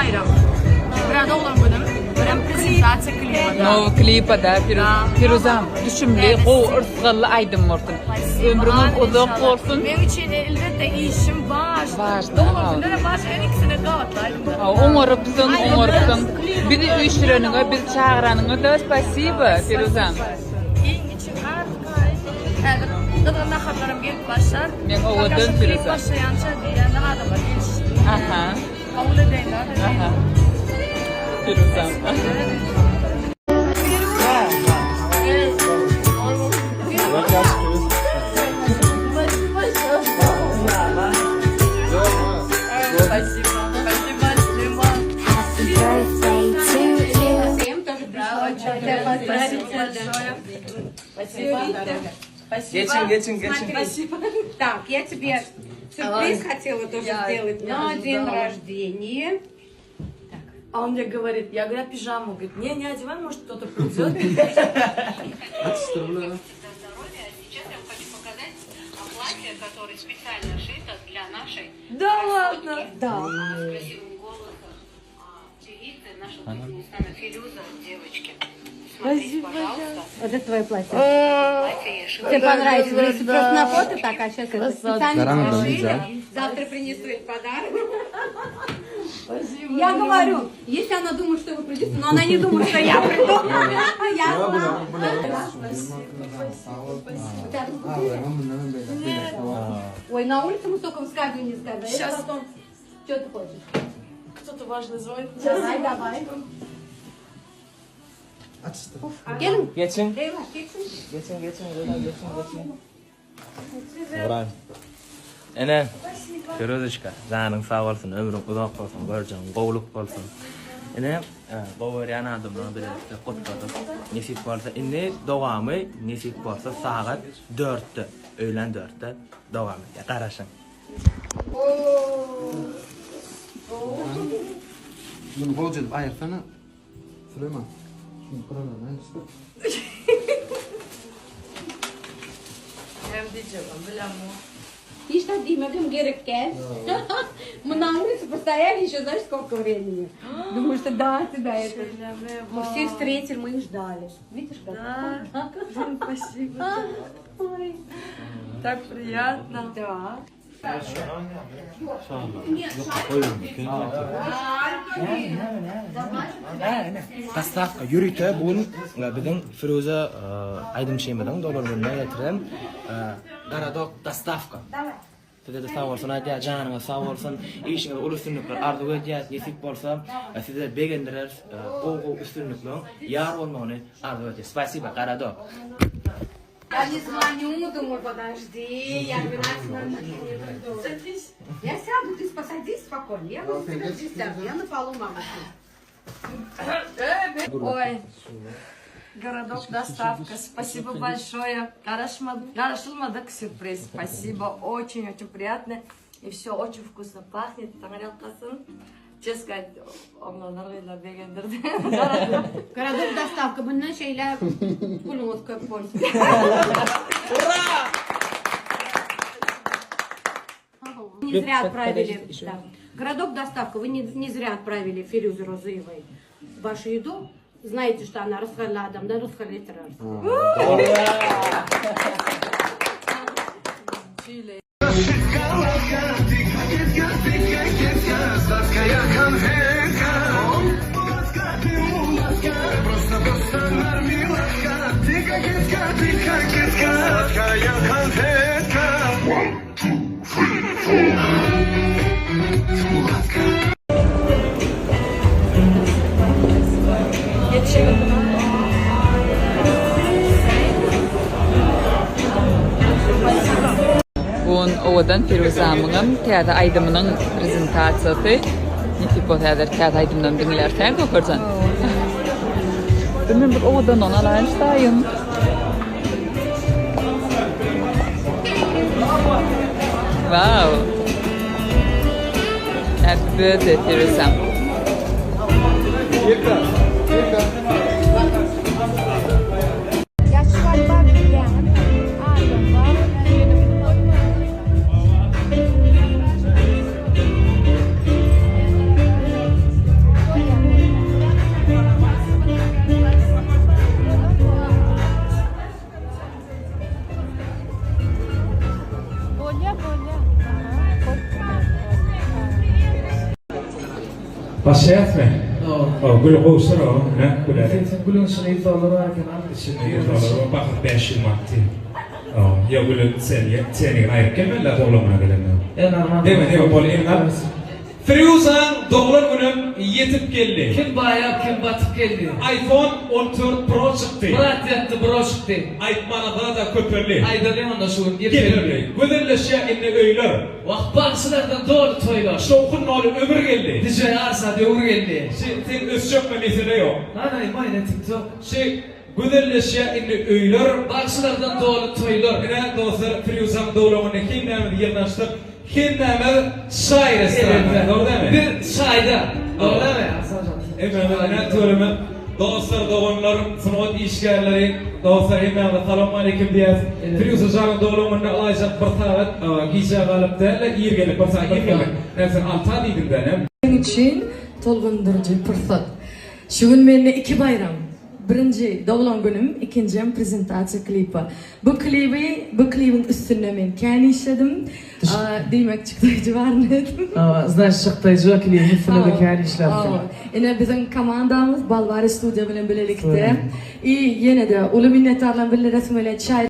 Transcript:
Bayram. Burada olan günüm. Benim prezentatsiya klipida. No klipada Firuzam düşümli, ırsıqlı aydım ortun. Ömrümün uzak olsun. Benim için elbette işim var. Doğru günde de baş en ikisini dağıtlaydım. Umarıpsın. Bizi uyuşturanıga, bizi çağıranıga da spasiba Firuzam. İyin için artık Gıdığında xatlarım gelip başlar. Men oğudun Firuzam. Başlayança diyen daha da var. Aha. Kavul edeyler. Aha. Firuzam. Geçin. Так, я тебе сюрприз хотела тоже сделать на день рождения. А он мне говорит, я говорю, пижаму. Говорит, не одевай, может кто-то придет. Сейчас я хочу показать платье, которое специально шито для нашей Да ладно? Да. с красивым голосом певицы, наша Узбекистана Филюза, девочки. Смотрите, пожалуйста. Вот это твое платье. Платье я шила. Тебе понравится. Если просто на фото так, а сейчас это специально Дорога, пошили. да. Завтра принесу ей подарок. Я говорю, если она думает, что вы придете, но она не думает, что я приду. Я Ой, на улице мы только в скайпе не сказали. Сейчас. Потом, что ты хочешь? Кто-то важный звонит. Давай. Gelin. Geçin. Eyvah, geçin. İbrahim. Ene. Firuzachka, canın sağ olsun, ömrün uzak olsun, göreceğin qo'luk olsun. Ene, qo'ygan adamdan birlikte qutladık. Nesip olsa, indi davamı nesip olsa saat 4'te, öğlen 4'te devam ediyor. Qarashin. Bunu bolca ayırsana. Süleyman. Şunu kıralım. Hem diyeceğim, bilemem. Hiç de değmedim gerekken. Мы на улице постояли еще, знаешь, сколько времени? Думаю, что да, тебя это. Мы все встретили, мы их ждали. Видишь, как? Да. Спасибо. Ой. Так приятно. Да. Dostavka yürüyte bugün bizim Firuza aydım şeymeden dolarlarına getirelim. Qaradok dostavka. Size sağ olsun, hadi canına sağ olsun. İşiniz ulusunluklar arzu ediyor, nesip olsa size beğendirir, o üstünlükle yar olmanı arzu ediyor. Spasiba, Qaradok. Я не звоню, думаю, подожди, я 12 Садись. Я сяду, ты посадись спокойно. Я буду тебя здесь сяду, я на полу могу. Ой. Городок доставка. Спасибо большое. Карашылмадык сюрприз. Спасибо. Очень приятно. И все очень вкусно пахнет. Тарелкасын. Честно сказать, onlarla beğendirdi. Городок доставка. Bundan şeyler pulumuz köp olsun. Не зря отправили. Да. Городок доставка. Вы не зря отправили Фирюзе Розыевой вашу еду. Знаете, что она расхаля адамда расхаля литература. Bugün oğudan Firuzam'ın tiyada aydımının prezentasyası. Nesip olsa tiyada aydımdan dinlersen kokursan. Ben bir oğudan ona lançtayım. Wow. Happy birthday Firuzam. Başlayat mı? O gül kovsur o. Ne? Güler. Sen gülün şunu $100 varken $100 bakın 5 yıl vakti. Ya gülün senin ayıp gelmeli doğulamına gelenler. Değil mi? Bol elmar. Firuzan doğulan günüm yetip geldi. Kim bayap kim batıp geldi. iPhone 14 Pro çıktı. Murat yattı bro çıktı. Aytmanada da köpürlü. Aydalayım onda şu Gelirli. Güzelleşe inni öyler. Vakt baksılardan doğru toylar. Şokun nolu ömür geldi. Dice arsa devur geldi. Sen öz çökme mesele yok. Anay mayne TikTok. Güzelleşe inni öyler. Baksılardan doğru toylar. Yine dostlar Firuzan doğulamını kim neymi yerleştir. Kim neymi şair esnafı. Doğru değil mi? Bir şayda. Doğru değil mi? Hemen törümü dostlar doğanlar, sınıf işgərləri, dostlar hemen Assalamu aleyküm diye. Firuzan Can'ın doğumunda alacak bir tavat giyecek alıp da yer gelip bir saat yer gelip. Nefsin alta dedim benim. Benim için tolgundurıcı fırsat. Şu gün benimle 2 bayram. Birinci doğulan günüm, ikincim prezentatsiya klipi. Bu klibin üstünde men kendi işledim. Demek çıktı varnedim. Знаешь, çıktı klibin üstünde de kendi işledim. Yine bizim komandamız Balvari Studio bilen birlikte. Yine de ulu minnettarlar birlikte resmiyle çay